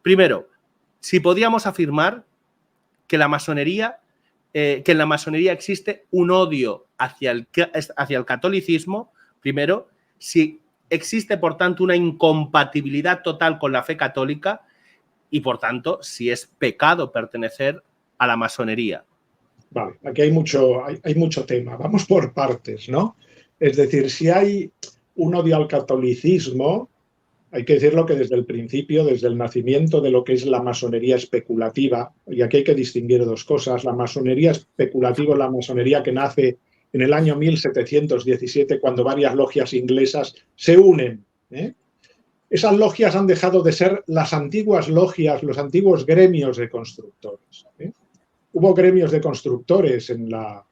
Primero, si podíamos afirmar que en la masonería existe un odio hacia el catolicismo, primero, si existe, por tanto, una incompatibilidad total con la fe católica y, por tanto, si es pecado pertenecer a la masonería. Vale, aquí hay mucho tema. Vamos por partes, ¿no? Es decir, si hay un odio al catolicismo, hay que decirlo que desde el principio, desde el nacimiento de lo que es la masonería especulativa, y aquí hay que distinguir dos cosas, la masonería especulativa, la masonería que nace en el año 1717, cuando varias logias inglesas se unen, ¿eh? Esas logias han dejado de ser las antiguas logias, los antiguos gremios de constructores, ¿eh? Hubo gremios de constructores en la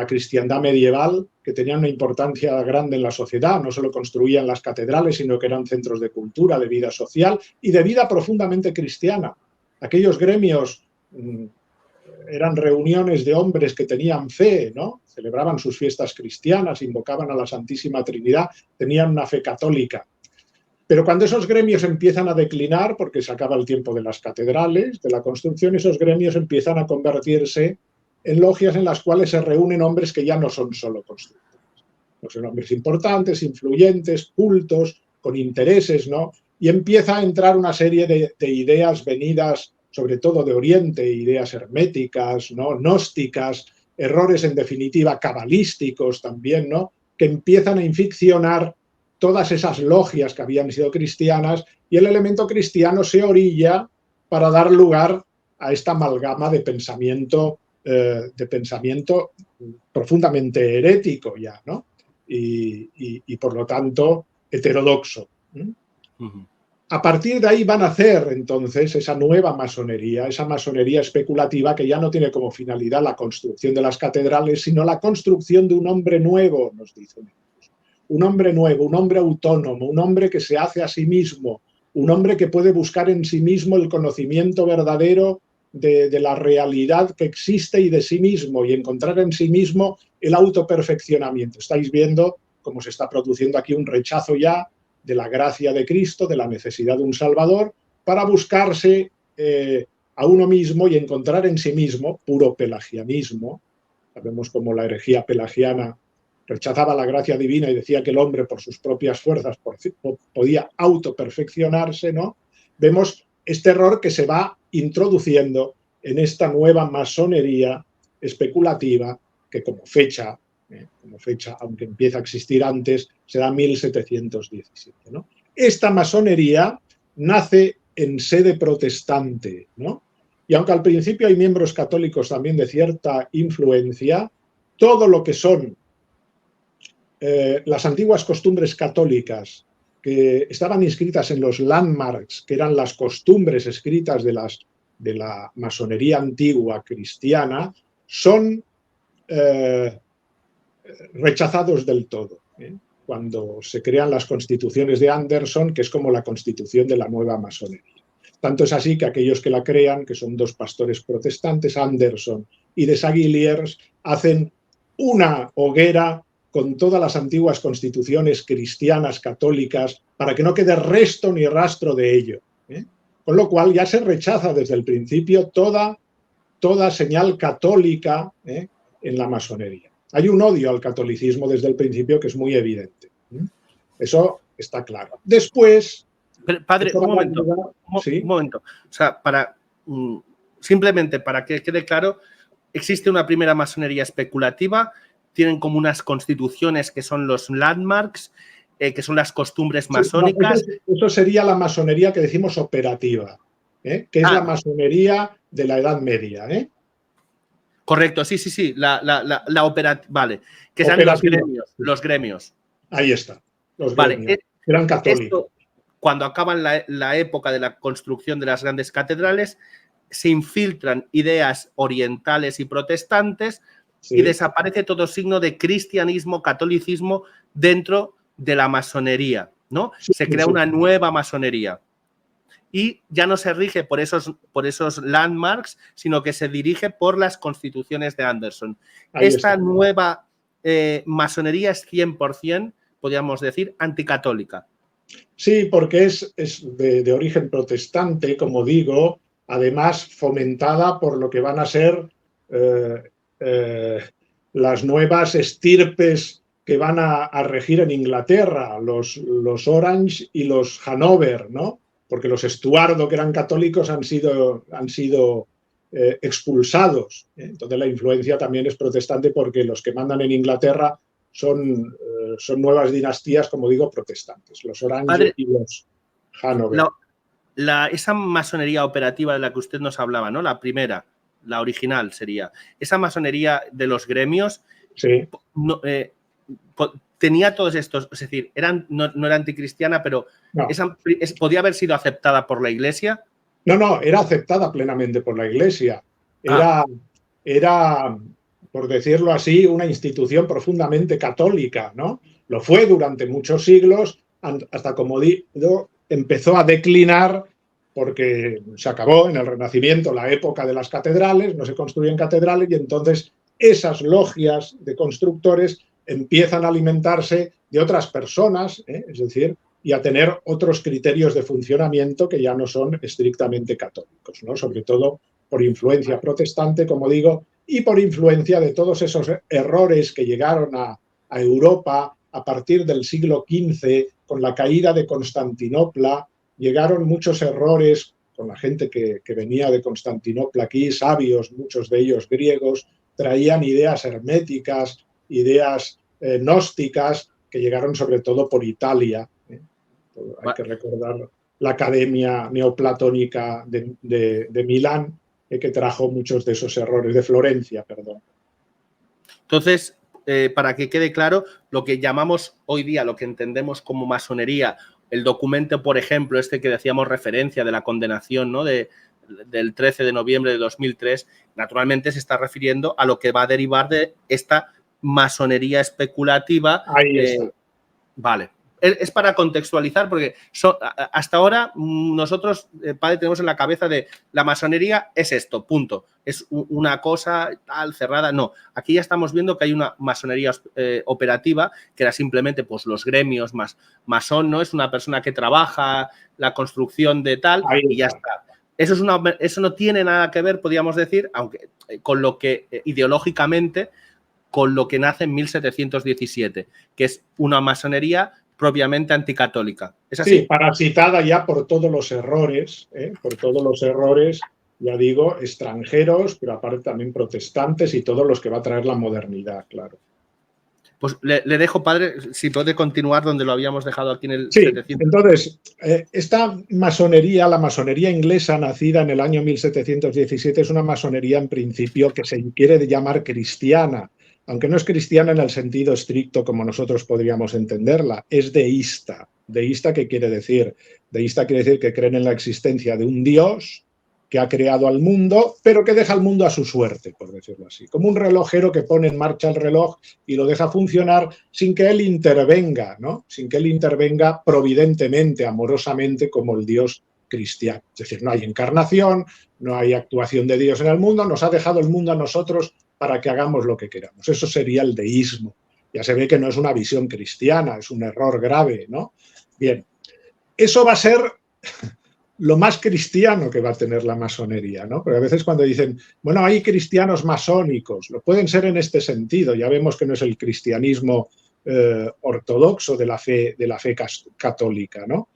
cristiandad medieval que tenían una importancia grande en la sociedad. No solo construían las catedrales, sino que eran centros de cultura, de vida social y de vida profundamente cristiana. Aquellos gremios eran reuniones de hombres que tenían fe, ¿no? Celebraban sus fiestas cristianas, invocaban a la Santísima Trinidad, tenían una fe católica. Pero cuando esos gremios empiezan a declinar, porque se acaba el tiempo de las catedrales, de la construcción, esos gremios empiezan a convertirse en logias en las cuales se reúnen hombres que ya no son solo constructores. No son hombres importantes, influyentes, cultos, con intereses, ¿no? Y empieza a entrar una serie de ideas venidas, sobre todo de Oriente, ideas herméticas, ¿no? Gnósticas, errores en definitiva cabalísticos también, ¿no? Que empiezan a inficcionar todas esas logias que habían sido cristianas y el elemento cristiano se orilla para dar lugar a esta amalgama de pensamiento profundamente herético ya, ¿no? Y por lo tanto heterodoxo. A partir de ahí van a hacer entonces esa nueva masonería, esa masonería especulativa que ya no tiene como finalidad la construcción de las catedrales, sino la construcción de un hombre nuevo, nos dicen. Un hombre nuevo, un hombre autónomo, un hombre que se hace a sí mismo, un hombre que puede buscar en sí mismo el conocimiento verdadero de la realidad que existe y de sí mismo y encontrar en sí mismo el autoperfeccionamiento. Estáis viendo cómo se está produciendo aquí un rechazo ya de la gracia de Cristo, de la necesidad de un Salvador, para buscarse a uno mismo y encontrar en sí mismo, puro pelagianismo. Sabemos cómo la herejía pelagiana rechazaba la gracia divina y decía que el hombre por sus propias fuerzas podía autoperfeccionarse, ¿no? Vemos este error que se va introduciendo en esta nueva masonería especulativa que como fecha, aunque empieza a existir antes, será 1717, ¿no? Esta masonería nace en sede protestante, ¿no? Y aunque al principio hay miembros católicos también de cierta influencia, todo lo que son las antiguas costumbres católicas que estaban inscritas en los landmarks, que eran las costumbres escritas de la masonería antigua cristiana, son rechazados del todo. Cuando se crean las constituciones de Anderson, que es como la constitución de la nueva masonería. Tanto es así que aquellos que la crean, que son dos pastores protestantes, Anderson y Desaguiliers, hacen una hoguera con todas las antiguas constituciones cristianas, católicas, para que no quede resto ni rastro de ello. Con lo cual ya se rechaza desde el principio toda señal católica en la masonería. Hay un odio al catolicismo desde el principio que es muy evidente. Eso está claro. Después... Pero, padre, un momento. O sea, simplemente para que quede claro, existe una primera masonería especulativa, tienen como unas constituciones que son los landmarks, que son las costumbres masónicas. Eso sería la masonería que decimos operativa, que es la masonería de la Edad Media. Correcto, sí. La operativa, vale. Que sean los gremios. Ahí está, los gremios. Eran católicos. Cuando acaban la época de la construcción de las grandes catedrales, se infiltran ideas orientales y protestantes y desaparece todo signo de cristianismo, catolicismo dentro de la masonería, ¿no? Se crea una nueva masonería. Y ya no se rige por esos landmarks, sino que se dirige por las constituciones de Anderson. Esta nueva masonería es 100%, podríamos decir, anticatólica. Sí, porque es de origen protestante, como digo, además fomentada por lo que van a ser eh, eh, las nuevas estirpes que van a regir en Inglaterra, los Orange y los Hanover, ¿no? Porque los Estuardo, que eran católicos, han sido expulsados. Entonces la influencia también es protestante porque los que mandan en Inglaterra son nuevas dinastías, como digo, protestantes, los Orange Padre, y los Hanover. esa masonería operativa de la que usted nos hablaba, ¿no? La primera, la original sería. Esa masonería de los gremios Sí. no, tenía todos estos, es decir, no era anticristiana, pero No. podía haber sido aceptada por la Iglesia. No, era aceptada plenamente por la Iglesia. Era, por decirlo así, una institución profundamente católica, ¿no? Lo fue durante muchos siglos, hasta, como digo, empezó a declinar porque se acabó en el Renacimiento la época de las catedrales, no se construyen catedrales y entonces esas logias de constructores empiezan a alimentarse de otras personas, es decir, y a tener otros criterios de funcionamiento que ya no son estrictamente católicos, ¿no? Sobre todo por influencia protestante, como digo, y por influencia de todos esos errores que llegaron a Europa a partir del siglo XV, con la caída de Constantinopla. Llegaron muchos errores con la gente que venía de Constantinopla aquí, sabios, muchos de ellos griegos, traían ideas herméticas, ideas gnósticas, que llegaron sobre todo por Italia. Hay que recordar la Academia Neoplatónica de Milán, que trajo muchos de esos errores, de Florencia, perdón. Entonces, para que quede claro, lo que llamamos hoy día, lo que entendemos como masonería, el documento, por ejemplo, este que decíamos referencia de la condenación, ¿no? Del 13 de noviembre de 2003, naturalmente se está refiriendo a lo que va a derivar de esta masonería especulativa. Ahí está. Vale. Es para contextualizar, porque hasta ahora nosotros, padre, tenemos en la cabeza de la masonería es esto, punto. Es una cosa tal, cerrada. No, aquí ya estamos viendo que hay una masonería operativa, que era simplemente pues, los gremios más masón, ¿no? Es una persona que trabaja la construcción de tal y ya está. Eso no tiene nada que ver, podríamos decir, aunque con lo que ideológicamente, con lo que nace en 1717, que es una masonería propiamente anticatólica. ¿Es así? Sí, parasitada ya por todos los errores, ya digo, extranjeros, pero aparte también protestantes y todos los que va a traer la modernidad, claro. Pues le dejo, padre, si puede continuar donde lo habíamos dejado aquí en el Sí, 700. entonces, esta masonería, la masonería inglesa nacida en el año 1717, es una masonería en principio que se quiere llamar cristiana, aunque no es cristiana en el sentido estricto como nosotros podríamos entenderla, es deísta. ¿Deísta qué quiere decir? Deísta quiere decir que creen en la existencia de un Dios que ha creado al mundo, pero que deja al mundo a su suerte, por decirlo así. Como un relojero que pone en marcha el reloj y lo deja funcionar sin que él intervenga, ¿no? Sin que él intervenga providentemente, amorosamente, como el Dios cristiano. Es decir, no hay encarnación, no hay actuación de Dios en el mundo, nos ha dejado el mundo a nosotros para que hagamos lo que queramos. Eso sería el deísmo. Ya se ve que no es una visión cristiana, es un error grave, ¿no? Bien, eso va a ser lo más cristiano que va a tener la masonería, ¿no? Porque a veces cuando dicen, bueno, hay cristianos masónicos, lo pueden ser en este sentido, ya vemos que no es el cristianismo ortodoxo de la fe católica, ¿no?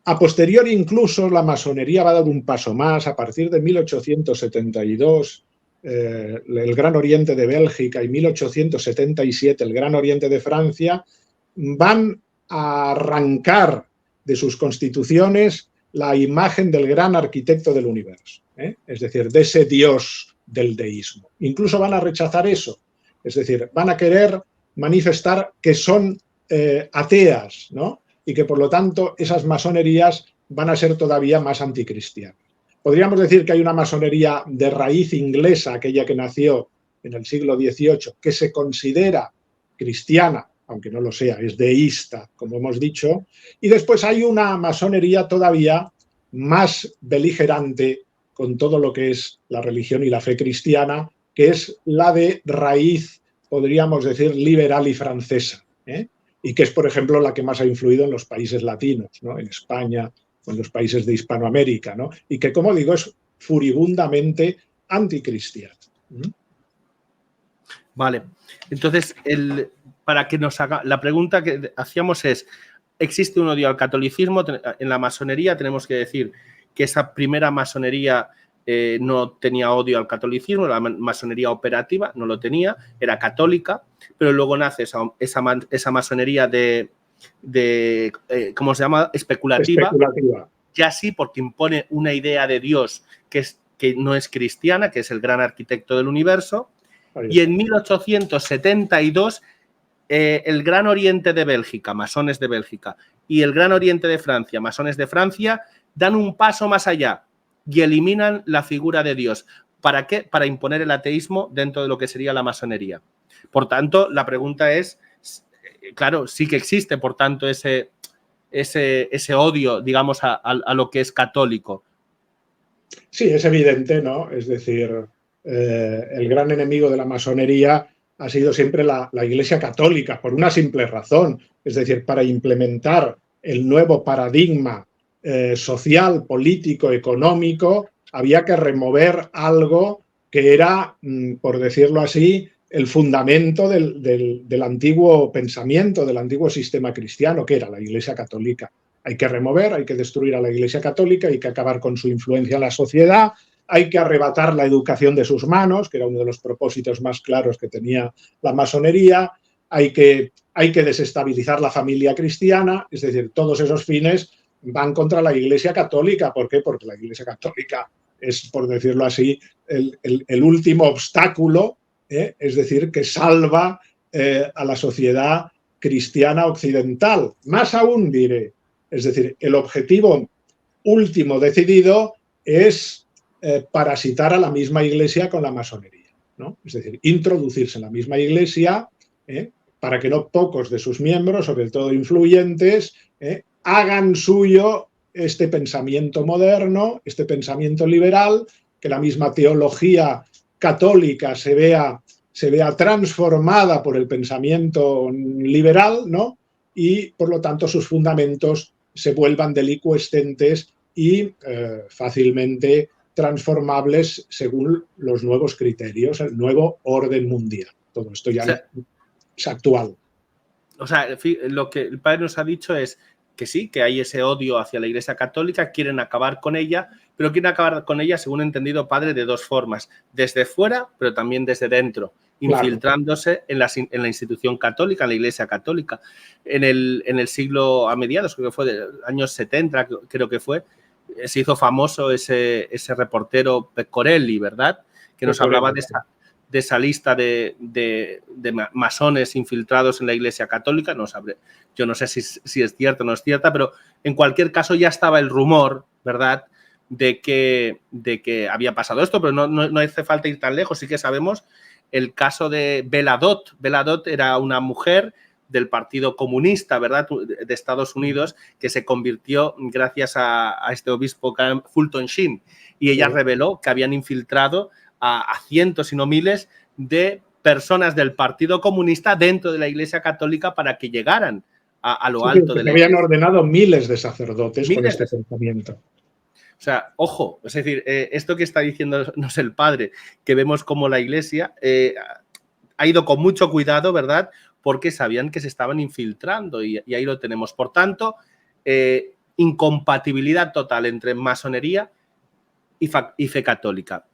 A posteriori incluso la masonería va a dar un paso más. A partir de 1872 el Gran Oriente de Bélgica y 1877 el Gran Oriente de Francia van a arrancar de sus constituciones la imagen del gran arquitecto del universo, es decir, de ese Dios del deísmo. Incluso van a rechazar eso, es decir, van a querer manifestar que son ateas, ¿no? Y que por lo tanto esas masonerías van a ser todavía más anticristianas. Podríamos decir que hay una masonería de raíz inglesa, aquella que nació en el siglo XVIII, que se considera cristiana, aunque no lo sea, es deísta, como hemos dicho, y después hay una masonería todavía más beligerante con todo lo que es la religión y la fe cristiana, que es la de raíz, podríamos decir, liberal y francesa, y que es, por ejemplo, la que más ha influido en los países latinos, ¿no? En España o en los países de Hispanoamérica, ¿no? Y que, como digo, es furibundamente anticristiana. Vale, entonces, para que nos haga, la pregunta que hacíamos es, ¿existe un odio al catolicismo? En la masonería tenemos que decir que esa primera masonería no tenía odio al catolicismo, la masonería operativa no lo tenía, era católica, pero luego nace esa masonería de ¿cómo se llama? Especulativa. Ya sí, porque impone una idea de Dios que no es cristiana, que es el gran arquitecto del universo. Y en 1872, el Gran Oriente de Bélgica, masones de Bélgica, y el Gran Oriente de Francia, masones de Francia, dan un paso más allá y eliminan la figura de Dios. ¿Para qué? Para imponer el ateísmo dentro de lo que sería la masonería. Por tanto, la pregunta es, claro, sí que existe, por tanto, ese odio, digamos, a lo que es católico. Sí, es evidente, ¿no? Es decir, el gran enemigo de la masonería ha sido siempre la Iglesia Católica, por una simple razón. Es decir, para implementar el nuevo paradigma social, político, económico, había que remover algo que era, por decirlo así, el fundamento del antiguo pensamiento, del antiguo sistema cristiano, que era la Iglesia Católica. Hay que remover, hay que destruir a la Iglesia Católica, hay que acabar con su influencia en la sociedad, hay que arrebatar la educación de sus manos, que era uno de los propósitos más claros que tenía la masonería, hay que desestabilizar la familia cristiana, es decir, todos esos fines van contra la Iglesia Católica. ¿Por qué? Porque la Iglesia Católica es, por decirlo así, el último obstáculo, es decir, que salva a la sociedad cristiana occidental. Más aún diré, es decir, el objetivo último decidido es parasitar a la misma Iglesia con la masonería, ¿no? Es decir, introducirse en la misma Iglesia para que no pocos de sus miembros, sobre todo influyentes, hagan suyo este pensamiento moderno, este pensamiento liberal, que la misma teología católica se vea transformada por el pensamiento liberal, ¿no? Y, por lo tanto, sus fundamentos se vuelvan delicuescentes y fácilmente transformables según los nuevos criterios, el nuevo orden mundial. Todo esto ya es actual. O sea, lo que el padre nos ha dicho es que sí, que hay ese odio hacia la Iglesia Católica, quieren acabar con ella, pero quieren acabar con ella, según he entendido, padre, de dos formas. Desde fuera, pero también desde dentro, infiltrándose en la institución católica, en la Iglesia Católica. En el siglo, a mediados, creo que fue de años 70, creo que fue, se hizo famoso ese reportero Pecorelli, ¿verdad? Que nos hablaba de esa lista de masones infiltrados en la Iglesia Católica. No sabré, yo no sé si es cierta o no es cierta, pero en cualquier caso ya estaba el rumor, ¿verdad?, de que había pasado esto, pero no hace falta ir tan lejos. Sí que sabemos el caso de Beladot. Beladot era una mujer del Partido Comunista, ¿verdad?, de Estados Unidos, que se convirtió gracias a este obispo Fulton Sheen, y ella reveló que habían infiltrado a cientos y no miles de personas del Partido Comunista dentro de la Iglesia Católica para que llegaran a lo alto de la Iglesia. Habían ordenado miles de sacerdotes con este pensamiento. O sea, ojo, es decir, esto que está diciéndonos el padre, que vemos como la Iglesia ha ido con mucho cuidado, ¿verdad?, porque sabían que se estaban infiltrando y ahí lo tenemos. Por tanto, incompatibilidad total entre masonería y fe católica.